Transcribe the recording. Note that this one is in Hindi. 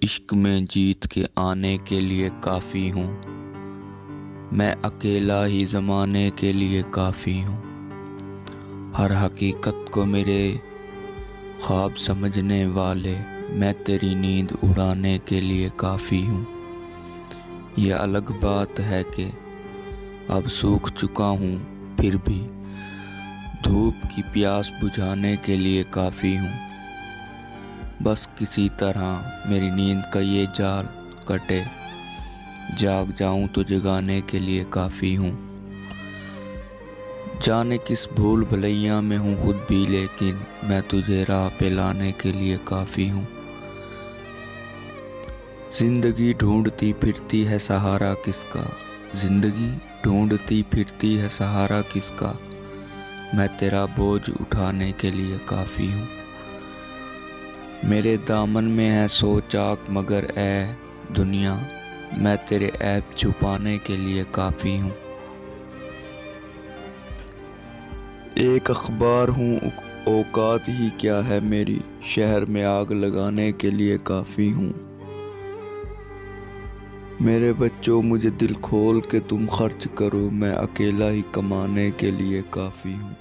इश्क में जीत के आने के लिए काफ़ी हूँ। मैं अकेला ही ज़माने के लिए काफ़ी हूँ। हर हकीकत को मेरे ख्वाब समझने वाले, मैं तेरी नींद उड़ाने के लिए काफ़ी हूँ। ये अलग बात है कि अब सूख चुका हूँ, फिर भी धूप की प्यास बुझाने के लिए काफ़ी हूँ। बस किसी तरह मेरी नींद का ये जाल कटे, जाग जाऊं तो जगाने के लिए काफ़ी हूँ। जाने किस भूल भुलैया में हूँ खुद भी, लेकिन मैं तुझे राह पे लाने के लिए काफ़ी हूँ। जिंदगी ढूंढती फिरती है सहारा किसका, जिंदगी ढूंढती फिरती है सहारा किसका, मैं तेरा बोझ उठाने के लिए काफ़ी हूँ। मेरे दामन में है 100 चाक, मगर ऐ दुनिया मैं तेरे ऐब छुपाने के लिए काफ़ी हूँ। एक अखबार हूँ, औकात ही क्या है मेरी, शहर में आग लगाने के लिए काफ़ी हूँ। मेरे बच्चों मुझे दिल खोल के तुम खर्च करो, मैं अकेला ही कमाने के लिए काफ़ी हूँ।